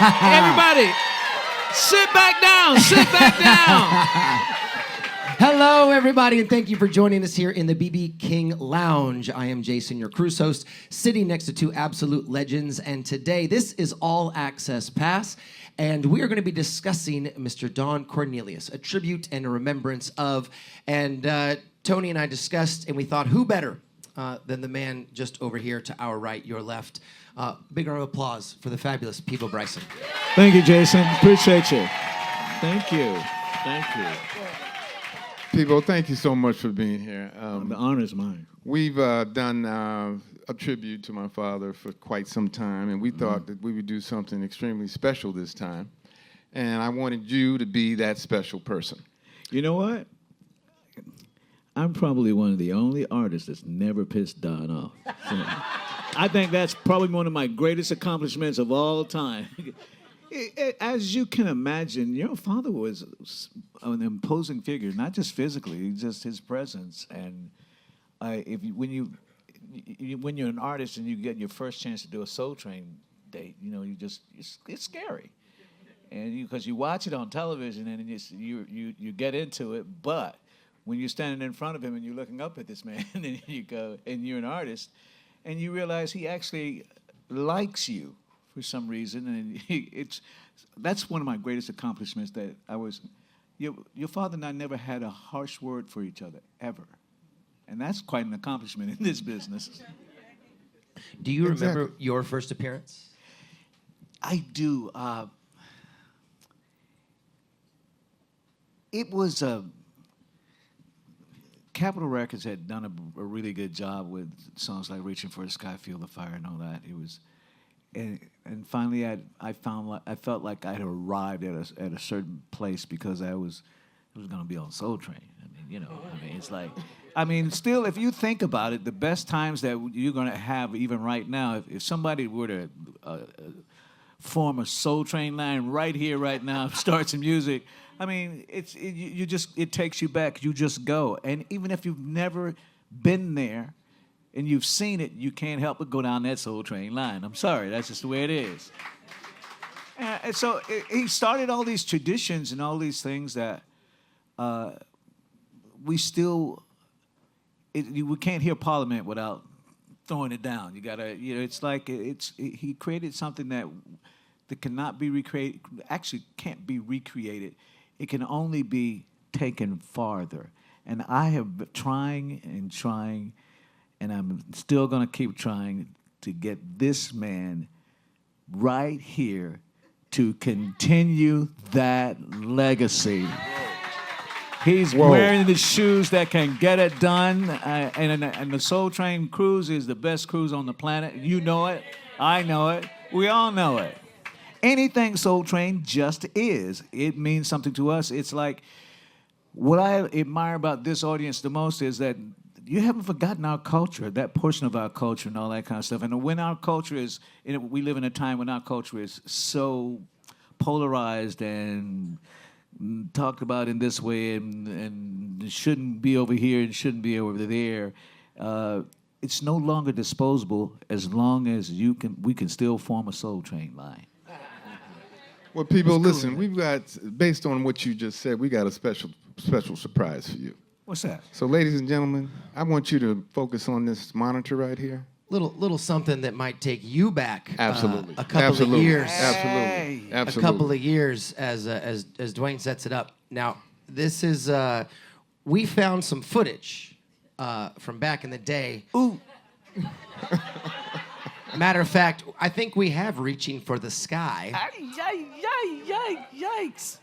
Everybody, sit back down, sit back down. Hello, everybody, and thank you for joining us here in the BB King Lounge. I am Jason, your cruise host, sitting next to two absolute legends, and today, this is All Access Pass, and we are going to be discussing Mr. Don Cornelius, a tribute and a remembrance of, and Tony and I discussed, and we thought, who better than the man just over here to our right, your left. Big round of applause for the fabulous Peabo Bryson. Thank you, Jason. Appreciate you. Thank you. Thank you. People, thank you so much for being here. The honor is mine. We've done a tribute to my father for quite some time, and we thought that we would do something extremely special this time. And I wanted you to be that special person. You know what? I'm probably one of the only artists that's never pissed Don off. So, I think that's probably one of my greatest accomplishments of all time. As you can imagine, your father was an imposing figure, not just physically, just his presence. And when you're an artist and you get your first chance to do a Soul Train date, you know, it's scary, and because you watch it on television and you get into it, but when you're standing in front of him and you're looking up at this man, and you go, and you're an artist, and you realize he actually likes you for some reason, and that's one of my greatest accomplishments. That your father and I never had a harsh word for each other ever, and that's quite an accomplishment in this business. Do you remember your first appearance? I do. It was Capitol Records had done a really good job with songs like "Reaching for the Sky, Feel the Fire" and all that. It was. And finally, I felt like I had arrived at a certain place because it was going to be on Soul Train. It's like, still, if you think about it, the best times that you're going to have, even right now, if somebody were to form a Soul Train line right here, right now, start some music, it takes you back. You just go, and even if you've never been there, and you've seen it, you can't help but go down that Soul Train line. I'm sorry, that's just the way it is. And so he started all these traditions and all these things that we still, we can't hear Parliament without throwing it down. You gotta, it's like, he created something that cannot be recreated, actually can't be recreated. It can only be taken farther. And I have been trying and trying, and I'm still going to keep trying to get this man right here to continue that legacy. He's wearing the shoes that can get it done, and the Soul Train cruise is the best cruise on the planet. You know it. I know it. We all know it. Anything Soul Train just is. It means something to us. It's like, what I admire about this audience the most is that you haven't forgotten our culture, that portion of our culture and all that kind of stuff. And when our culture is, we live in a time when our culture is so polarized and talked about in this way and shouldn't be over here and shouldn't be over there. It's no longer disposable as long as we can still form a Soul Train line. Well, people, listen, we've got, based on what you just said, we got a special surprise for you. What's that? So, ladies and gentlemen, I want you to focus on this monitor right here. Little something that might take you back. Absolutely. A couple of years. Absolutely. A couple of years as Dwayne sets it up. Now, this is we found some footage from back in the day. Ooh. Matter of fact, I think we have Reaching for the Sky. Yikes.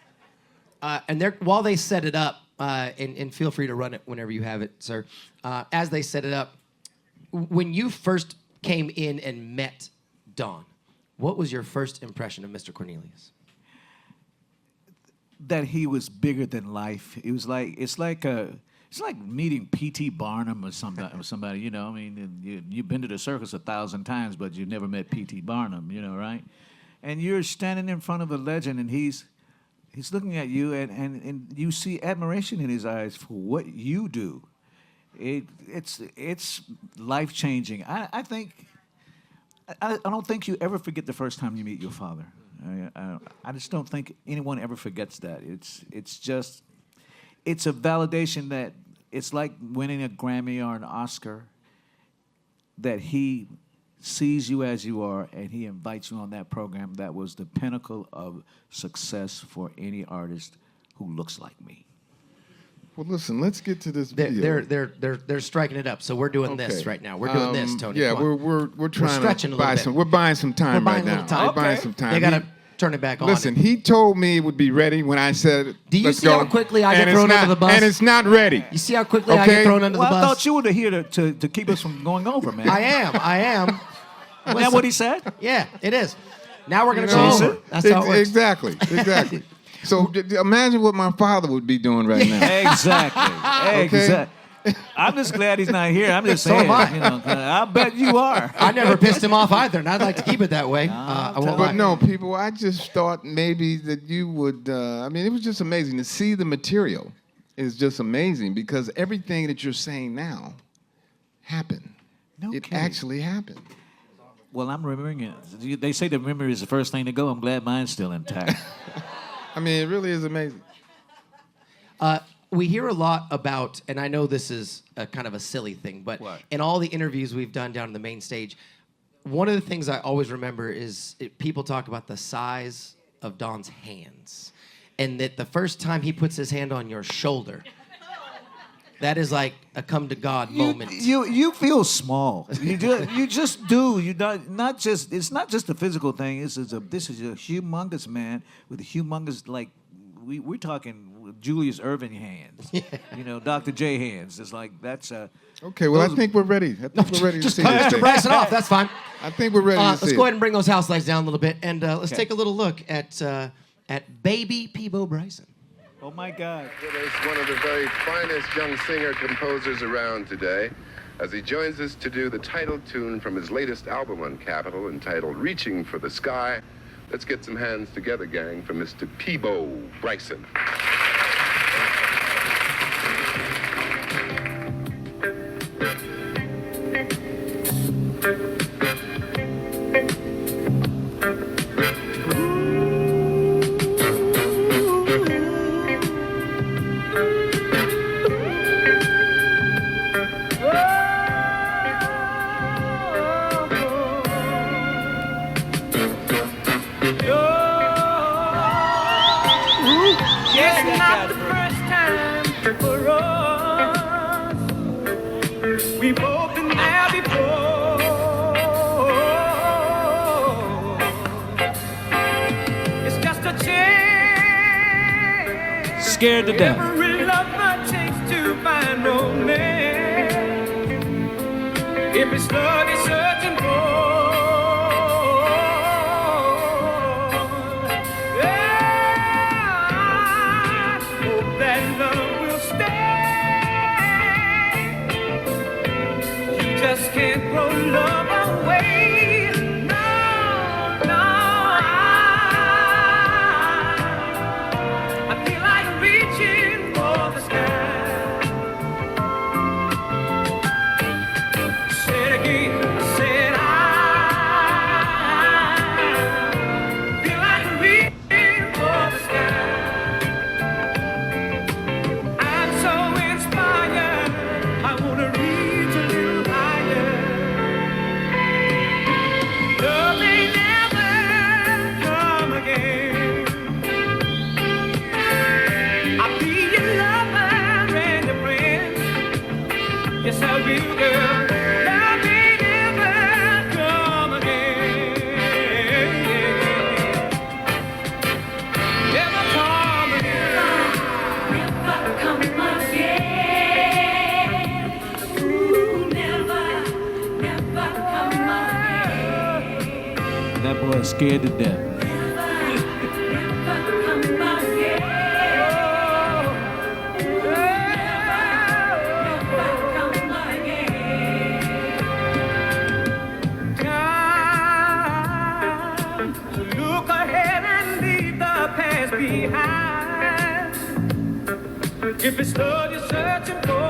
And while they set it up, and feel free to run it whenever you have it, sir. As they set it up, when you first came in and met Don, what was your first impression of Mr. Cornelius? That he was bigger than life. It's like meeting P.T. Barnum or somebody. You've been to the circus 1,000 times, but you never met P.T. Barnum. Right? And you're standing in front of a legend, and he's looking at you, and you see admiration in his eyes for what you do. It's life-changing. I don't think you ever forget the first time you meet your father. I just don't think anyone ever forgets that. It's a validation that it's like winning a Grammy or an Oscar, that he sees you as you are and he invites you on that program. That was the pinnacle of success for any artist who looks like me. Well, listen, let's get to this video. They're striking it up. So we're doing this right now. We're doing this, Tony. Yeah, Come on. we're trying stretching to a buy little some. bit. We're buying some time We're buying right a now. little time. We're buying some time. They gotta turn it back on. Listen, he told me it would be ready when I said, Do you let's see go. how quickly I get And it's thrown not- under the bus? And it's not ready. You see how quickly I Okay. get thrown under Well, the I bus? thought you were here to keep us from going over, man. I am. Isn't that what he said? Yeah, it is. Now we're going to You go know? over. That's how it works. Exactly. So imagine what my father would be doing right now. Exactly. Exactly. I'm just glad he's not here. I'm just saying. am I. You know, I bet you are. I never pissed him off either, and I'd like to keep it that way. I won't lie. But no, people, I just thought maybe that you would, I mean, it was just amazing to see the material. It's just amazing because everything that you're saying now happened. No It kidding. actually happened. Well, I'm remembering it. They say the memory is the first thing to go. I'm glad mine's still intact. I mean, it really is amazing. We hear a lot about, and I know this is a kind of a silly thing, but What? in all the interviews we've done down on the main stage, one of the things I always remember is people talk about the size of Don's hands, and that the first time he puts his hand on your shoulder, that is like a come to God moment. You feel small. You just do. You not just. It's not just a physical thing. This is a humongous man with a humongous, like we're talking Julius Erving hands. You know, Dr. J hands. It's like that's a. Okay, well, I think we're ready. I think we're ready to Just see cut this Mr. thing. Bryson off. That's fine. I think we're ready to see Let's it. go ahead and bring those house lights down a little bit, and let's Okay. take a little look at baby Peabo Bryson. Oh my God. With us, one of the very finest young singer-composers around today, as he joins us to do the title tune from his latest album on Capitol, entitled Reaching for the Sky. Let's get some hands together, gang, for Mr. Peabo Bryson. It's not the first time for us. We've both been there before. It's just a chance. Scared to death. Every lover takes to find romance. If it's love you're searching for. That love will stay. You just can't throw love away. No, no. I feel like reaching for the sky. Say it again. I said I feel like reaching for the sky. I'm so inspired, I wanna reach a little higher. Love may never come again. I'll be your lover and your friend. Yes, I will, girl. Love may never come again. Never come again. Come again. Ooh, never, never come again. That boy is scared to death. Never come again. Never come again. Time to look ahead and leave the past behind. If it's love you're searching for,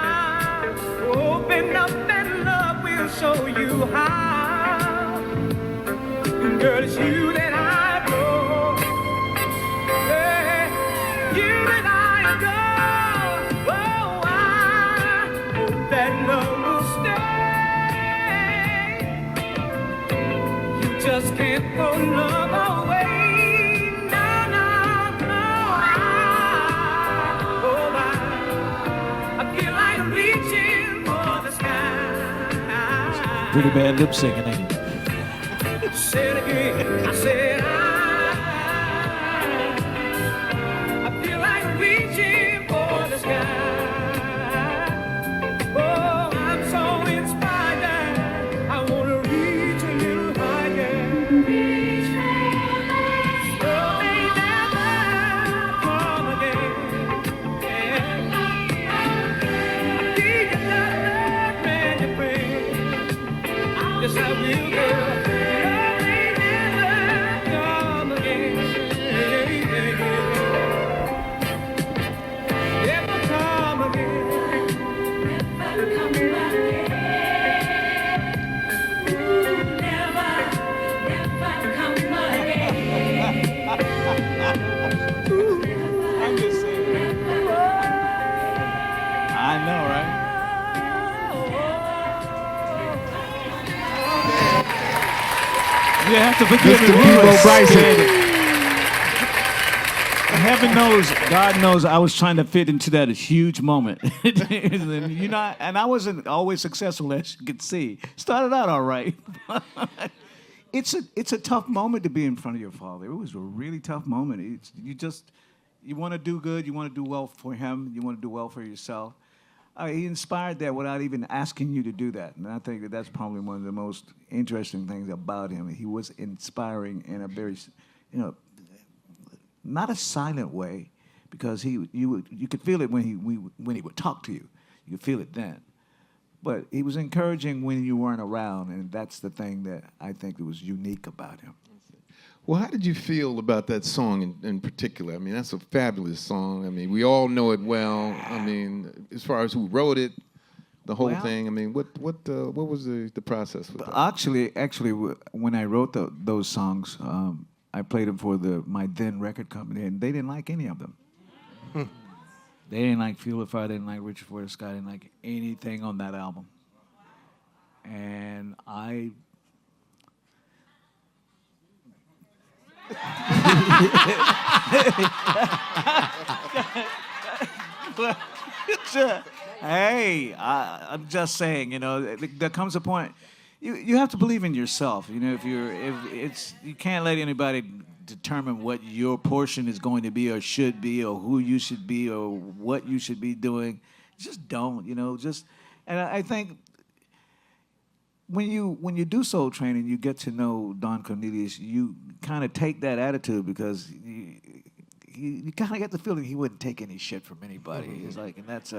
now girl, it's you that I adore. Hey, you that I adore. Oh, I hope that love will stay. You just can't throw love away. No, no, no. I feel like reaching for the sky. Pretty bad lip syncing, ain't it? Say it again. I said I feel like reaching for the sky. Oh, I'm so inspired. I wanna reach a little higher. So they never come again. Be your love and your friend. Yes, I will, girl. I'm just saying. I know, right? You have to forgive me. Mr. Peabo Bryson. Heaven knows, God knows, I was trying to fit into that huge moment. You know, and I wasn't always successful, as you can see. Started out all right. It's a tough moment to be in front of your father. It was a really tough moment. You want to do good. You want to do well for him. You want to do well for yourself. He inspired that without even asking you to do that. And I think that that's probably one of the most interesting things about him. He was inspiring in a very, not a silent way, because you could feel it when he would talk to you. You could feel it then. But he was encouraging when you weren't around, and that's the thing that I think that was unique about him. Well, how did you feel about that song in particular? I mean, that's a fabulous song. I mean, we all know it well. I mean, as far as who wrote it, the whole thing. I mean, what was the process with that? Actually, when I wrote those songs, I played them for my then record company, and they didn't like any of them. They didn't like Feel the Fire, they didn't like Reaching for the Sky, they didn't like anything on that album. And I... Hey, I'm just saying, there comes a point, you have to believe in yourself. If you can't let anybody determine what your portion is going to be or should be or who you should be or what you should be doing. Just don't, and I think when you do Soul Training, you get to know Don Cornelius, you kind of take that attitude because you kind of get the feeling he wouldn't take any shit from anybody. It's like, and that's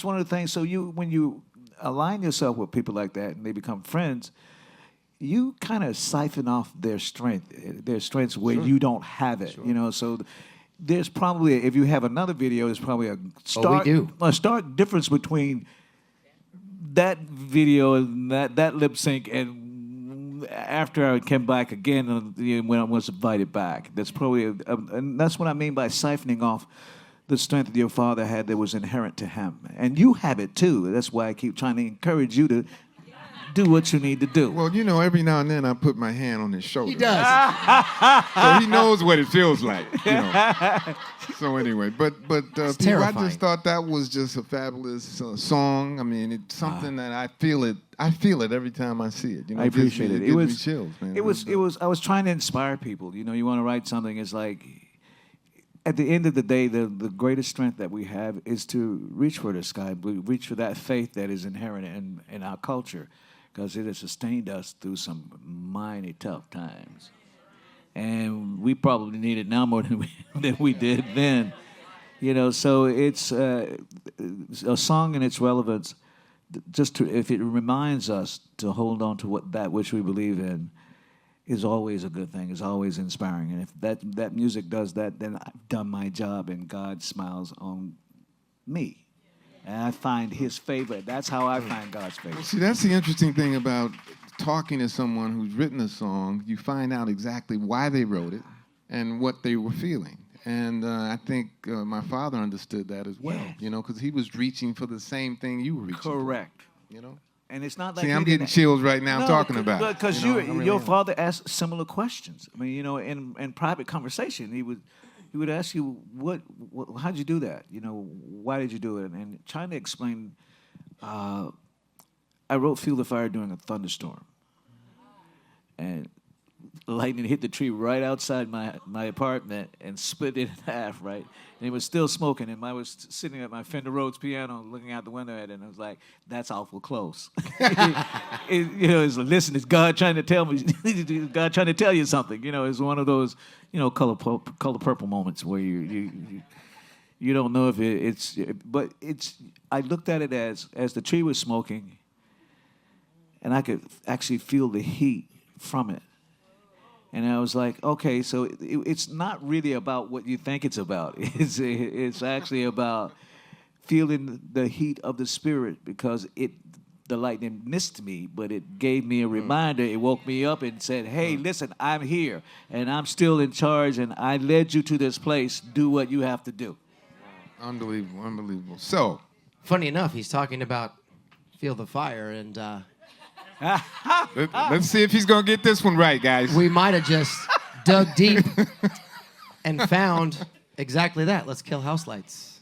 one of the things. So when you align yourself with people like that and they become friends, you kind of siphon off their strengths where you don't have it. So there's probably, if you have another video, there's probably a stark difference between that video and that lip sync and after I came back again when I was invited back. That's probably, and that's what I mean by siphoning off the strength that your father had that was inherent to him. And you have it too. That's why I keep trying to encourage you to do what you need to do. Well, every now and then I put my hand on his shoulder. He does. So he knows what it feels like. So anyway, but Peabo, I terrifying. just thought that was just a fabulous song. I mean, it's something that I feel it every time I see it. I appreciate it. It gives me chills, man. It was. I was trying to inspire people. You want to write something. It's like, at the end of the day, the greatest strength that we have is to reach for the sky, reach for that faith that is inherent in our culture, because it has sustained us through some mighty tough times. And we probably need it now more than we did then. So it's a song and its relevance, if it reminds us to hold on to that which we believe in, is always a good thing, is always inspiring. And if that music does that, then I've done my job and God smiles on me. And I find his favor. That's how I find God's favor. See, that's the interesting thing about talking to someone who's written a song, you find out exactly why they wrote it and what they were feeling. And I think my father understood that as well, Yes. you know, because he was reaching for the same thing you were reaching Correct. for, you know? And it's not like See, you I'm didn't- getting chills right now talking about it. Because you know? I really your am. father asked similar questions. I mean, you know, in private conversation, he would ask you, what how'd you do that? You know, why did you do it? And trying to explain, I wrote "Feel the Fire" during a thunderstorm, and lightning hit the tree right outside my apartment and split it in half, right? And it was still smoking, and I was sitting at my Fender Rhodes piano looking out the window at it, and I was like, that's awful close. You know, it's, listen, it's God trying to tell me, God trying to tell you something. You know, it's one of those, you know, color purple moments where you don't know if but I looked at it as the tree was smoking, and I could actually feel the heat from it. And I was like, okay, so it's not really about what you think it's about. It's actually about feeling the heat of the spirit, because the lightning missed me, but it gave me a reminder. It woke me up and said, hey, listen, I'm here, and I'm still in charge, and I led you to this place. Do what you have to do. Unbelievable, unbelievable. So, Funny enough, he's talking about Feel the Fire, and let's see if he's going to get this one right, guys. we might have just dug deep and found exactly that. Let's kill house lights.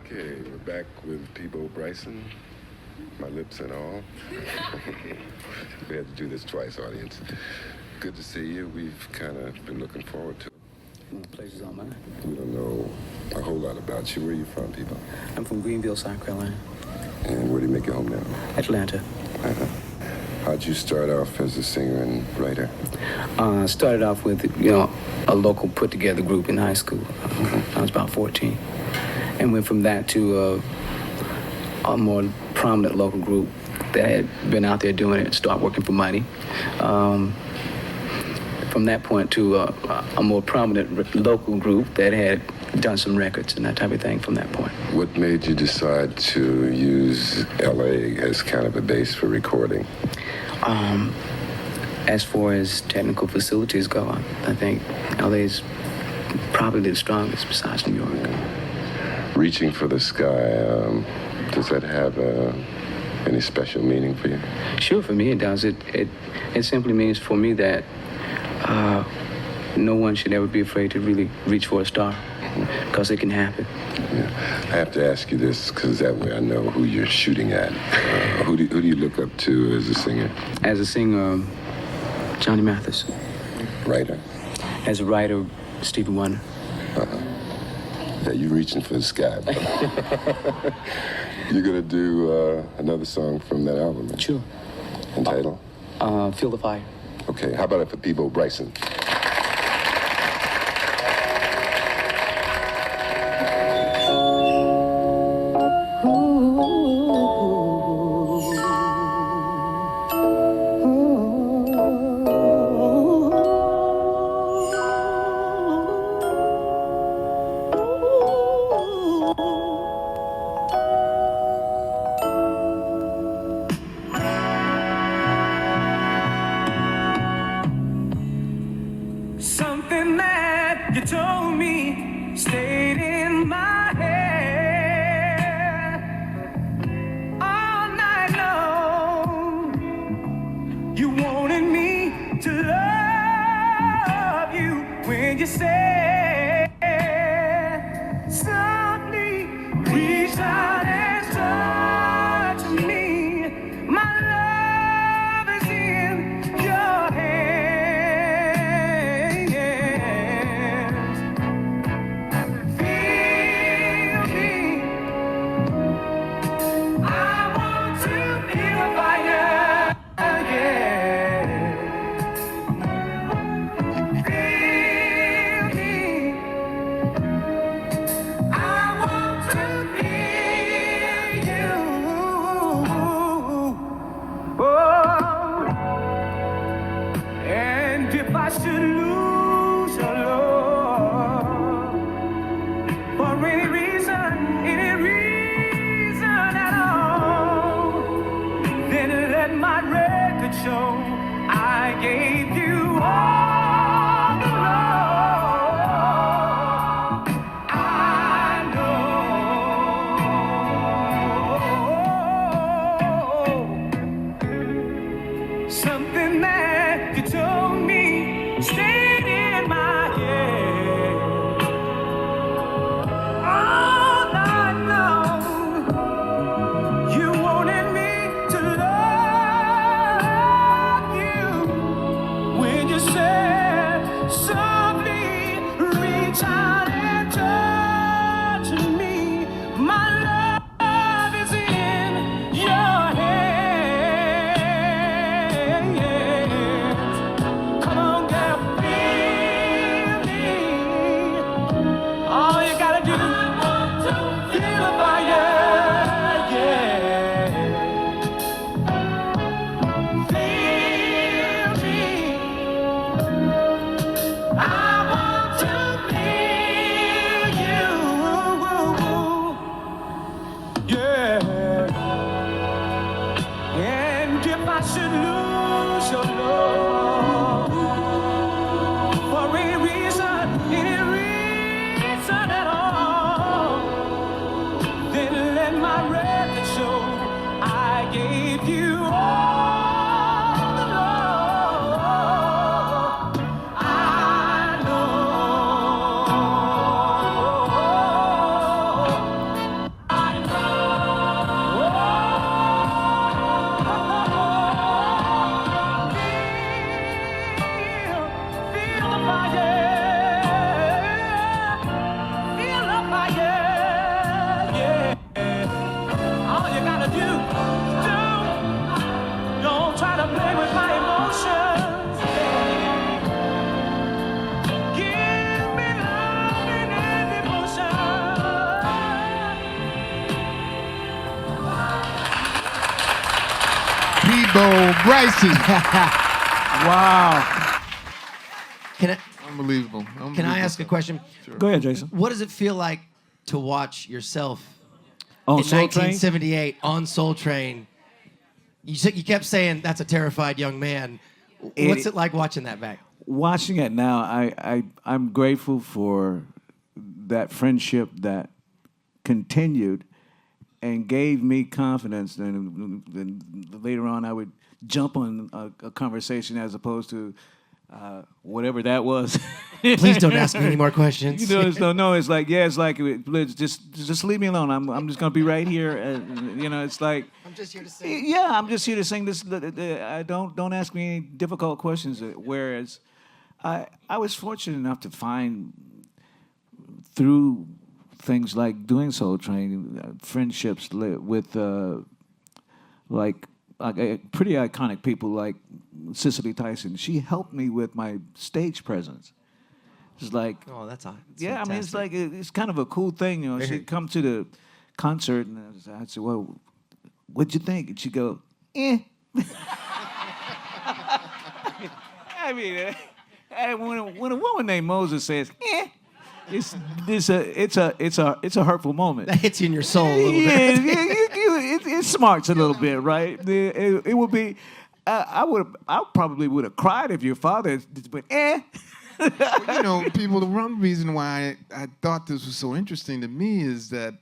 Okay, we're back with Peabo Bryson. My lips and all. We had to do this twice, audience. Good to see you. We've kind of been looking forward to it. The pleasure's all mine. We don't know a whole lot about you. Where are you from, Peabo? I'm from Greenville, South Carolina. And where do you make your home now? Atlanta. Uh-huh. How'd you start off as a singer and writer? Started off with, a local put-together group in high school. I was about 14. And went from that to a more prominent local group that had been out there doing it, start working for money. From that point to a more prominent local group that had done some records and that type of thing from that point. What made you decide to use L.A. as kind of a base for recording? As far as technical facilities go, I think L.A. is probably the strongest besides New York. Reaching for the Sky, does that have any special meaning for you? Sure, for me it does. It simply means for me that no one should ever be afraid to really reach for a star, because it can happen. Yeah. I have to ask you this because that way I know who you're shooting at. Who do you look up to as a singer? As a singer, Johnny Mathis. Writer? As a writer, Stevie Wonder. Yeah, you're reaching for the sky. You're gonna do another song from that album, right? Sure. Entitled? Feel the Fire. Okay, how about it for Peabo Bryson? Something that you told me stayed in my head all night long. You wanted me to love you when you said, softly reach out and touch me. My love is in your hands. Feel me. I want to feel the fire again. Feel me. Peabo Bryson. Wow. Unbelievable. Can I ask a question? Go ahead, Jason. What does it feel like to watch yourself On in Soul Train? 1978 on Soul Train? You kept saying that's a terrified young man. What's it like watching that back? Watching it now, I'm grateful for that friendship that continued and gave me confidence. And later on, I would jump on a conversation as opposed to whatever that was. Please don't ask me any more questions. You know, no, it's like, yeah, it's like, just leave me alone. I'm just gonna be right here. You know, it's like, I'm just here to sing. yeah, I'm just here to sing this. I don't ask me any difficult questions. Whereas, I was fortunate enough to find through things like doing Soul Train, friendships with like pretty iconic people like Cicely Tyson. She helped me with my stage presence. It's like, Oh, that's yeah, I mean, it's fantastic. like it's kind of a cool thing, you know. She'd come to the concert and I'd say, "Well, what'd you think?" And she'd go, "Eh." I mean, when a woman named Moses says, "Eh," it's a hurtful moment. That hits you in your soul a little Yeah, bit. it smarts a little bit, right? It would be. I probably would have cried if your father went, "Eh." You know, people, the one reason why I thought this was so interesting to me is that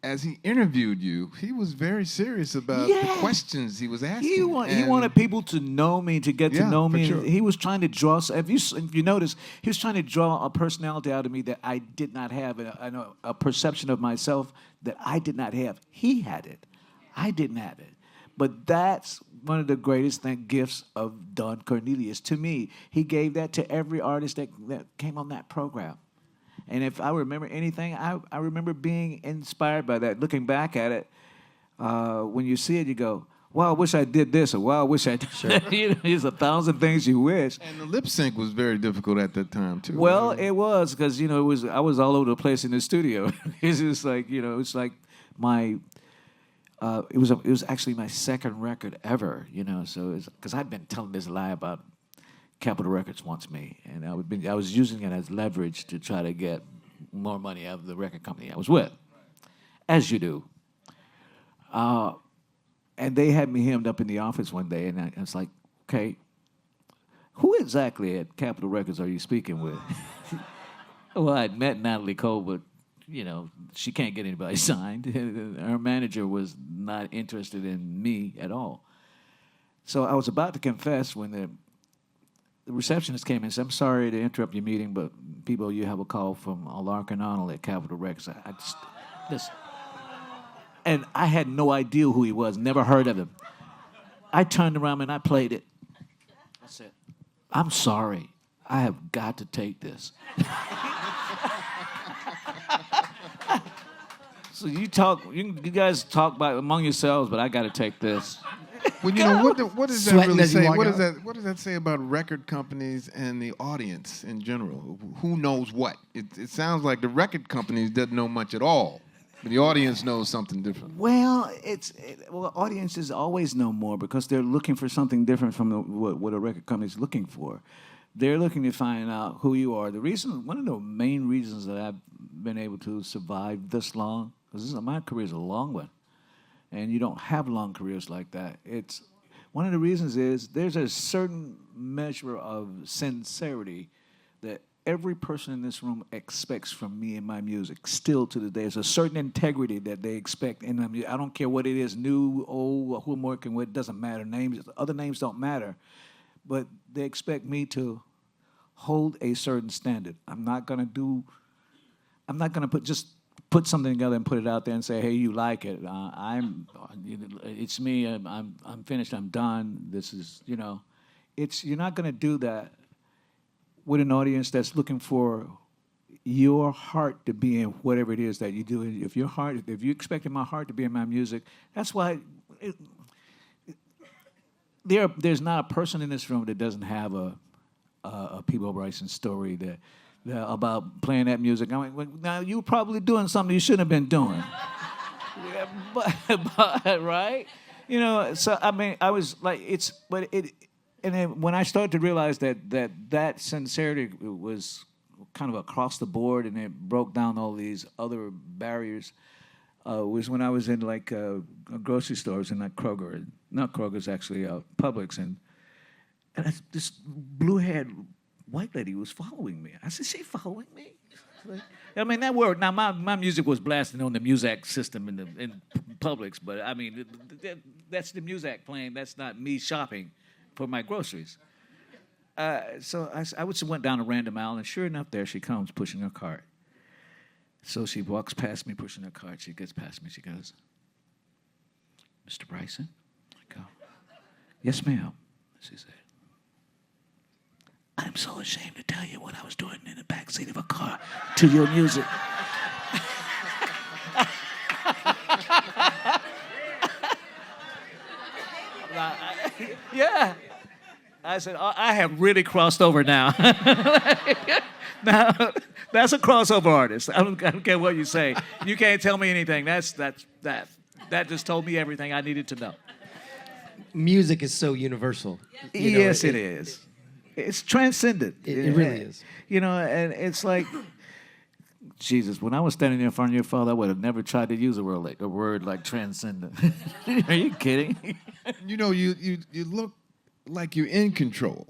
as he interviewed you, he was very serious about the Yeah. questions he was asking. He And wanted people to know me, to get to Yeah, know for me. sure. He was trying to draw. If you notice, he was trying to draw a personality out of me that I did not have, and a perception of myself that I did not have. He had it. I didn't have it. But that's one of the greatest gifts of Don Cornelius to me. He gave that to every artist that came on that program. And if I remember anything, I remember being inspired by that. Looking back at it, when you see it, you go, "Wow, I wish I did this," or "Wow, I wish I did." Sure. You know, there's 1,000 things you wish. And the lip sync was very difficult at that time too. Well, it was because I was all over the place in the studio. It's just like it's like my. It was actually my second record ever. So because I'd been telling this lie about Capitol Records wants me, and I was using it as leverage to try to get more money out of the record company I was with, as you do. And they had me hemmed up in the office one day, and I was like, "Okay, who exactly at Capitol Records are you speaking with?" Well, I'd met Natalie Cole, but she can't get anybody signed. Her manager was not interested in me at all. So I was about to confess when the receptionist came in and said, "I'm sorry to interrupt your meeting, but Peabo, you have a call from Larkin Arnold at Capitol Records." Listen. And I had no idea who he was, never heard of him. I turned around and I played it. I said, "I'm sorry, I have got to take this." So you guys talk among yourselves, but I got to take this. Well, what does that Sweating really as you say? walk What out. does that say about record companies and the audience in general? Who knows what? It sounds like the record companies doesn't know much at all, but the audience knows something different. Well, audiences always know more because they're looking for something different from what a record company is looking for. They're looking to find out who you are. One of the main reasons that I've been able to survive this long, because my career is a long one, and you don't have long careers like that. It's one of the reasons is there's a certain measure of sincerity that every person in this room expects from me and my music. Still to this day, there's a certain integrity that they expect in my music. I don't care what it is, new, old, who I'm working with. It doesn't matter. Other names don't matter, but they expect me to hold a certain standard. I'm not gonna put something together and put it out there and say, "Hey, you like it? It's me. I'm finished. I'm done. This is you're not gonna do that with an audience that's looking for your heart to be in whatever it is that you do. If you expected my heart to be in my music, that's why there's not a person in this room that doesn't have a Peabo Bryson story that about playing that music. I mean, now you were probably doing something you shouldn't have been doing. Yeah, but right? You know, so I mean, I was like, and then when I started to realize that sincerity was kind of across the board, and it broke down all these other barriers, was when I was in like grocery stores in like Kroger, not Kroger's actually Publix, and this blue-haired white lady was following me. I said, "She following me?" Like, I mean, that word. Now, my music was blasting on the Muzak system in Publix, but I mean, that's the Muzak playing. That's not me shopping for my groceries. So I just went down a random aisle, and sure enough, there she comes pushing her cart. So she walks past me pushing her cart. She gets past me. She goes, "Mr. Bryson?" I go, "Yes, ma'am." She said, "I'm so ashamed to tell you what I was doing in the backseat of a car to your music." Yeah. I said, I have really crossed over now. Now, that's a crossover artist. I don't care what you say. You can't tell me anything. That just told me everything I needed to know. Music is so universal. You know, Yes, it is. It's transcendent. It really is. You know, and it's like, Jesus, when I was standing there in front of your father, I would have never tried to use a word like transcendent. Are you kidding? You know, you look like you're in control.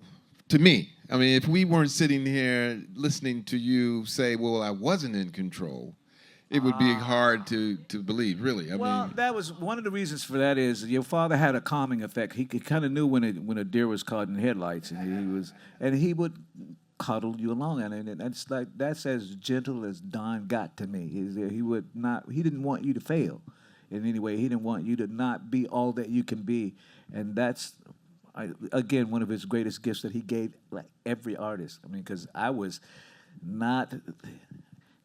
To me, I mean, if we weren't sitting here listening to you say, "Well, I wasn't in control," it would be hard to believe. Really, I mean, that was one of the reasons for that. Is your father had a calming effect. He kind of knew when a deer was caught in headlights, and he would cuddle you along, and it's like that's as gentle as Don got to me. He didn't want you to fail in any way. He didn't want you to not be all that you can be, and that's again one of his greatest gifts that he gave like every artist. I mean, because I was not.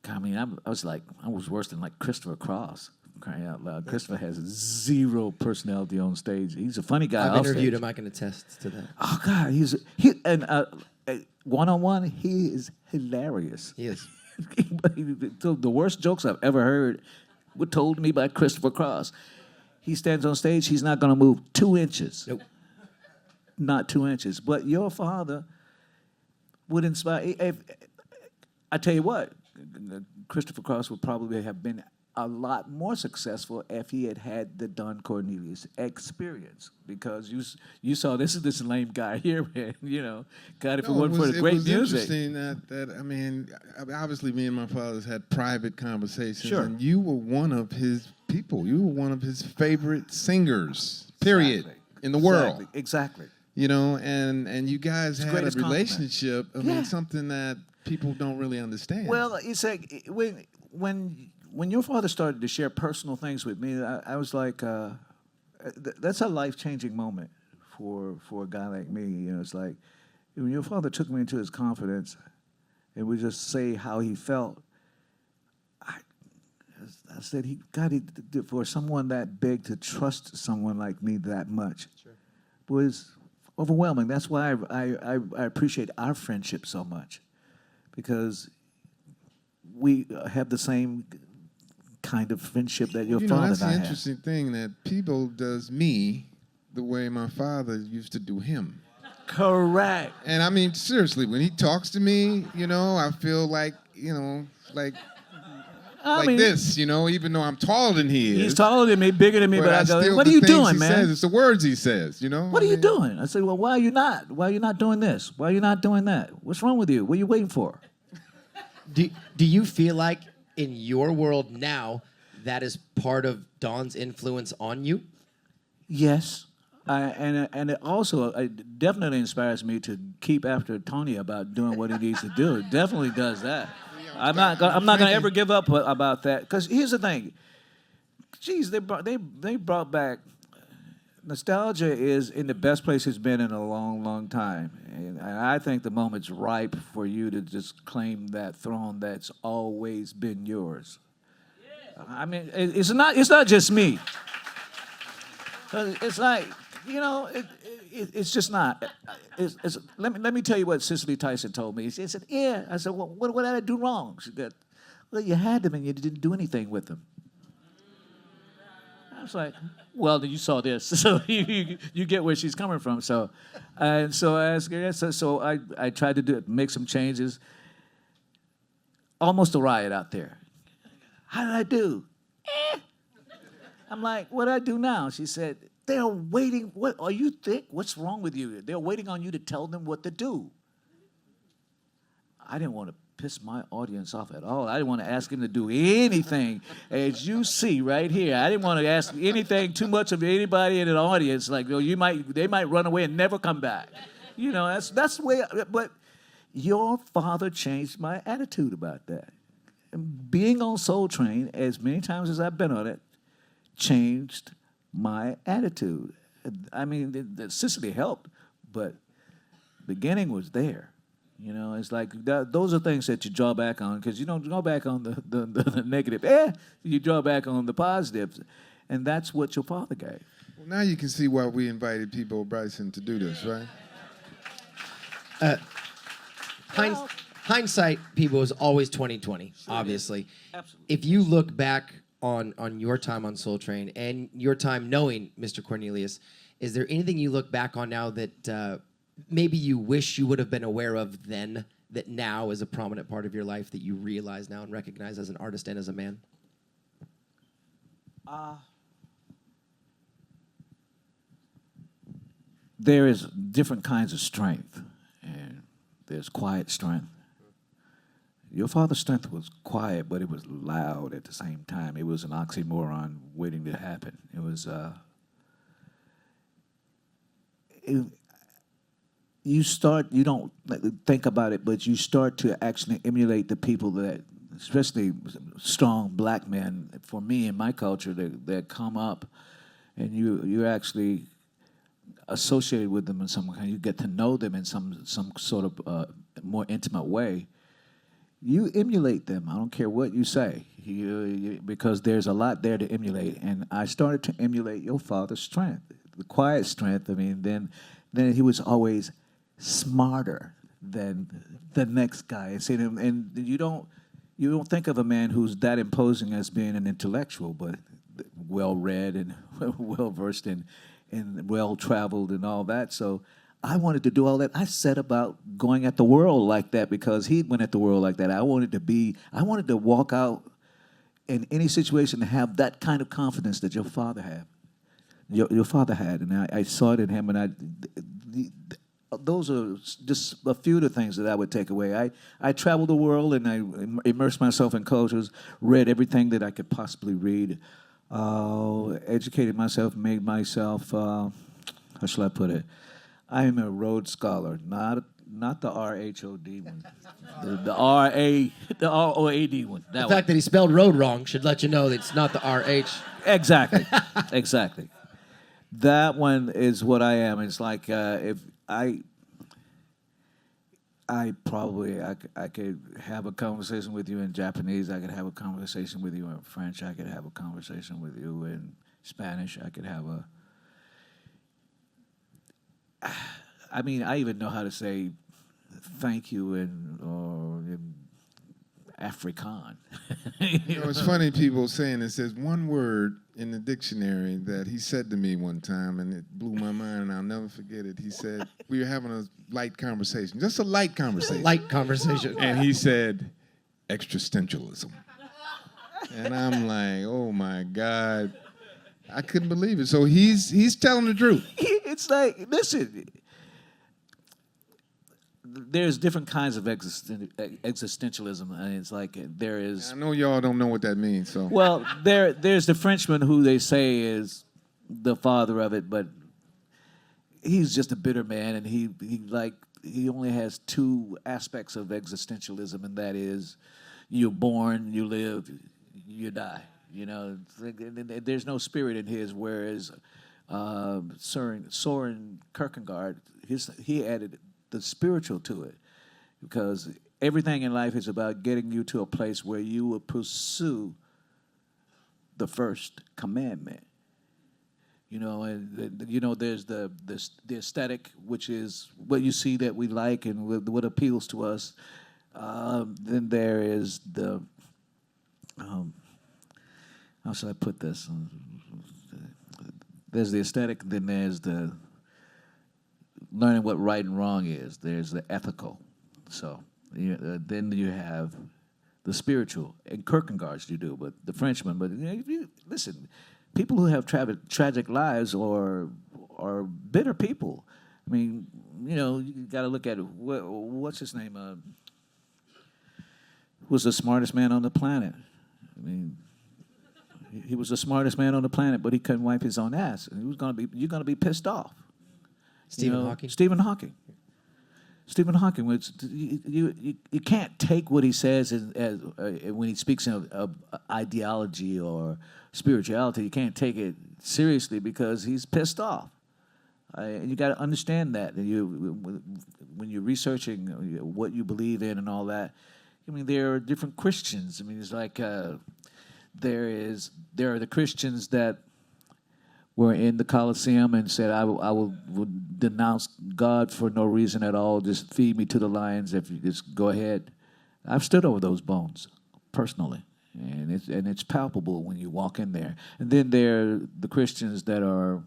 I mean, I was worse than like Christopher Cross. Crying out loud! Christopher has zero personality on stage. He's a funny guy. I've interviewed him. I can attest to that. Oh God, one-on-one, he is hilarious. He is. The worst jokes I've ever heard were told to me by Christopher Cross. He stands on stage, he's not going to move 2 inches. Nope. Not 2 inches. But your father would inspire. I tell you what, Christopher Cross would probably have been a lot more successful if he had had the Don Cornelius experience, because you saw this is this lame guy here, man. You know, God, if it wasn't for the great music. It was interesting that I mean, obviously, me and my fathers had private conversations, Sure. and you were one of his people. You were one of his favorite singers, period, Exactly. in the world. Exactly. You know, and you guys had a greatest compliment. relationship. I mean, something that people don't really understand. Well, it's like when your father started to share personal things with me, I was like, that's a life-changing moment for a guy like me. You know, it's like when your father took me into his confidence and would just say how he felt. I said, for someone that big to trust someone like me that much was overwhelming. That's why I appreciate our friendship so much, because we have the same kind of friendship that your father that's and I the have. interesting thing, that Peabo does me the way my father used to do him. Correct. And I mean, seriously, when he talks to me, you know, I feel like, you know, like this, you know, even though I'm taller than he is. He's taller than me, bigger than me, but I go, still, what the are you things doing, he man? Says, it's the words he says, you know? What are you doing? I said, well, why are you not? Why are you not doing this? Why are you not doing that? What's wrong with you? What are you waiting for? Do you feel like in your world now that is part of Don's influence on you? Yes. And it also it definitely inspires me to keep after Tony about doing what he needs to do. It definitely does that. I'm not gonna ever give up about that, because here's the thing. Geez, they brought back nostalgia is in the best place it's been in a long, long time, and I think the moment's ripe for you to just claim that throne that's always been yours. I mean, it's not just me. It's like, you know, it's just not. Let me tell you what Cicely Tyson told me. She said, yeah. I said, well, what did I do wrong? She said, well, you had them and you didn't do anything with them. was like, well, you saw this, so you get where she's coming from. So, and so I asked her, so I tried to make some changes. Almost a riot out there. How did I do? I'm like, what do I do now? She said, they're waiting. What are you thick? What's wrong with you? They're waiting on you to tell them what to do. I didn't want to piss my audience off at all. I didn't want to ask him to do anything. As you see right here, I didn't want to ask anything too much of anybody in an audience. Like, they might run away and never come back. You know, that's the way. But your father changed my attitude about that. And being on Soul Train, as many times as I've been on it, changed my attitude. I mean, the Sicily helped, but beginning was there. You know, it's like those are things that you draw back on, because you don't draw back on the negative. You draw back on the positives, and that's what your father gave. Well, now you can see why we invited Peabo Bryson to do this, right? Hindsight, people, is always 20/20, obviously. Absolutely. If you look back on your time on Soul Train and your time knowing Mr. Cornelius, is there anything you look back on now that maybe you wish you would have been aware of then, that now is a prominent part of your life that you realize now and recognize as an artist and as a man? There is different kinds of strength, and there's quiet strength. Your father's strength was quiet, but it was loud at the same time. It was an oxymoron waiting to happen. It was, you don't think about it, but you start to actually emulate the people that, especially strong black men, for me in my culture, that come up, and you're actually associated with them in some kind. You get to know them in some sort of more intimate way. You emulate them. I don't care what you say, because there's a lot there to emulate. And I started to emulate your father's strength, the quiet strength. I mean, then he was always smarter than the next guy. And you don't think of a man who's that imposing as being an intellectual, but well-read and well-versed and well-traveled and all that. So I wanted to do all that. I set about going at the world like that because he went at the world like that. I wanted to walk out in any situation and have that kind of confidence that your father had. Your father had, and I saw it in him, and those are just a few of the things that I would take away. I traveled the world, and I immersed myself in cultures, read everything that I could possibly read, educated myself, made myself, how shall I put it? I am a Rhodes Scholar, not the RHOD one, the ROAD one. The fact that he spelled road wrong should let you know that it's not the RH. Exactly, exactly. That one is what I am. It's like if I could have a conversation with you in Japanese. I could have a conversation with you in French. I could have a conversation with you in Spanish. I could have I even know how to say thank you in Afrikaan. You know, it's funny people saying this. There's one word in the dictionary that he said to me one time, and it blew my mind, and I'll never forget it. He said, we were having a light conversation, just a light conversation. Light conversation. And he said, existentialism. And I'm like, oh my God. I couldn't believe it. So he's telling the truth. It's like, listen, there's different kinds of existentialism, and it's like there is. I know y'all don't know what that means, so. Well, there's the Frenchman who they say is the father of it, but he's just a bitter man, and he only has two aspects of existentialism, and that is, you're born, you live, you die. You know, there's no spirit in his. Whereas Soren Kierkegaard, he added the spiritual to it, because everything in life is about getting you to a place where you will pursue the first commandment. You know, and there's the aesthetic, which is what you see that we like and what appeals to us. Then there is the how should I put this? There's the aesthetic, then there's the learning what right and wrong is. There's the ethical. So then you have the spiritual. And Kierkegaard's you do, but the Frenchman. But listen, people who have tragic lives are bitter people. I mean, you got to look at it. What's his name? Was the smartest man on the planet. I mean, he was the smartest man on the planet, but he couldn't wipe his own ass. And you're gonna be pissed off. Stephen Hawking. Stephen Hawking. Stephen Hawking. Which you can't take what he says as when he speaks of ideology or spirituality. You can't take it seriously because he's pissed off. And you got to understand that. When you're researching what you believe in and all that. I mean, there are different Christians. I mean, it's like there are the Christians that were in the Colosseum and said, I will denounce God for no reason at all. Just feed me to the lions if you just go ahead. I've stood over those bones personally, and it's palpable when you walk in there. And then there are the Christians that are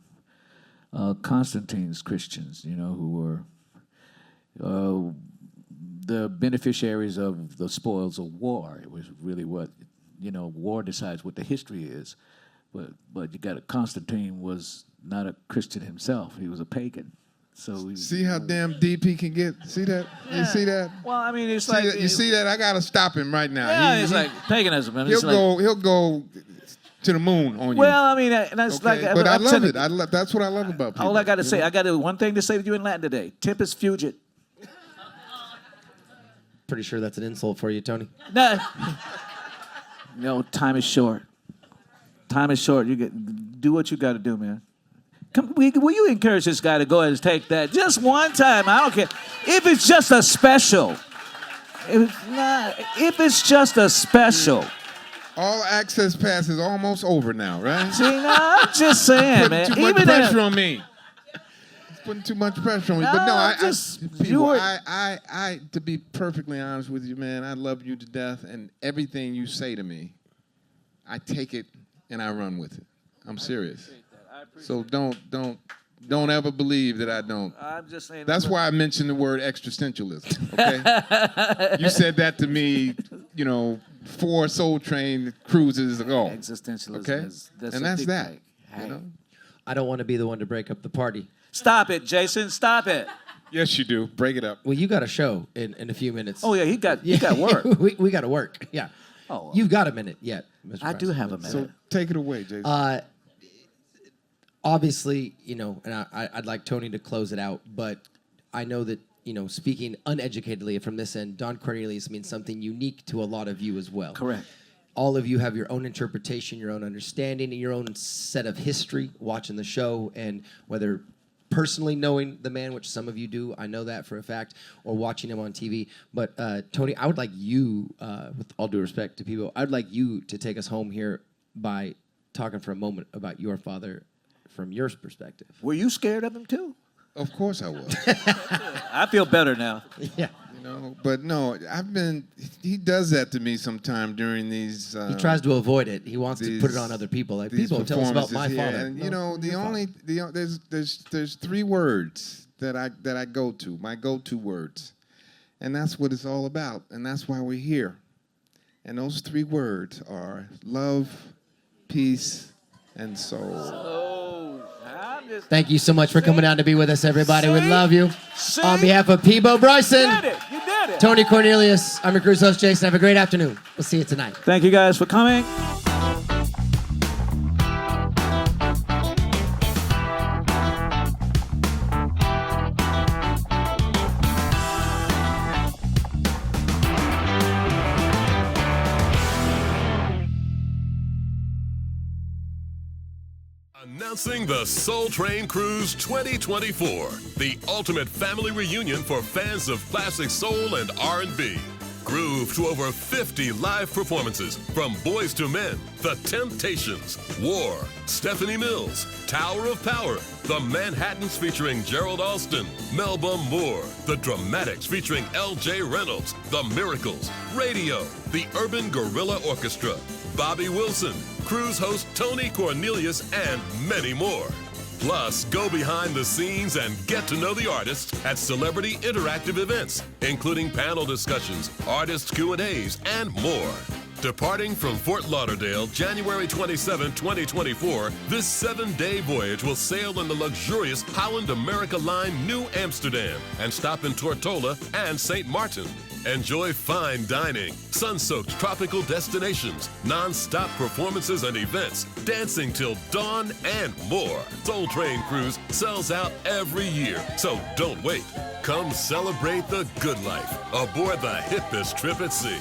Constantine's Christians, who were the beneficiaries of the spoils of war. It was really what, war decides what the history is. But you got it. Constantine was not a Christian himself. He was a pagan. So see how damn deep he can get? See that? Yeah. You see that? Well, I mean, it's see like... That? You see that? I got to stop him right now. Yeah, it's like paganism. I mean, he'll go to the moon on you. Well, I mean, that's okay. like... But I love it. That's what I love about people. All I got to say, I got one thing to say to you in Latin today. Tempus fugit. Pretty sure that's an insult for you, Tony. No, time is short. Time is short. Do what you got to do, man. Will you encourage this guy to go ahead and take that just one time? I don't care if it's just a special. If it's just a special. All access pass is almost over now, right? See, no, I'm just saying, man. Too much pressure on me. It's putting too much pressure on me. But no, I to be perfectly honest with you, man, I love you to death, and everything you say to me, I take it and I run with it. I'm serious. So don't ever believe that I don't. I'm just saying. That's why I mentioned the word existentialism. Okay, you said that to me, 4 Soul Train cruises ago. Existentialism. Okay, and that's that. I don't want to be the one to break up the party. Stop it, Jason. Stop it. Yes, you do. Break it up. Well, you got a show in a few minutes. Oh yeah, he got work. we got to work. Yeah. Oh, you've got a minute yet, Mr. I do have a minute. So take it away, Jason. Obviously, and I'd like Tony to close it out, but I know that, speaking uneducatedly from this end, Don Cornelius means something unique to a lot of you as well. Correct. All of you have your own interpretation, your own understanding, and your own set of history watching the show, and whether personally knowing the man, which some of you do, I know that for a fact, or watching him on TV. But Tony, I would like you, with all due respect to people, I'd like you to take us home here by talking for a moment about your father from your perspective. Were you scared of him too? Of course I was. I feel better now. Yeah. But no, he does that to me sometime during these. He tries to avoid it. He wants to put it on other people. Like, people tell us about my father. And there's 3 words that I go to, my go-to words. And that's what it's all about. And that's why we're here. And those 3 words are love, peace, and soul. Thank you so much for coming down to be with us, everybody. We love you. On behalf of Peabo Bryson, You did it. Tony Cornelius, I'm your cruise host, Jason. Have a great afternoon. We'll see you tonight. Thank you guys for coming. Announcing the Soul Train Cruise 2024, the ultimate family reunion for fans of classic soul and R&B. Groove to over 50 live performances from Boys to Men, The Temptations, War, Stephanie Mills, Tower of Power, The Manhattans featuring Gerald Alston, Melba Moore, The Dramatics featuring L.J. Reynolds, The Miracles, Radio, The Urban Guerrilla Orchestra, Bobby Wilson, cruise host Tony Cornelius, and many more. Plus, go behind the scenes and get to know the artists at celebrity interactive events, including panel discussions, artist Q&As, and more. Departing from Fort Lauderdale, January 27, 2024, this 7-day voyage will sail in the luxurious Holland America Line New Amsterdam and stop in Tortola and St. Martin. Enjoy fine dining, sun-soaked tropical destinations, non-stop performances and events, dancing till dawn, and more. Soul Train Cruise sells out every year, so don't wait. Come celebrate the good life aboard the Hippest Trip at Sea.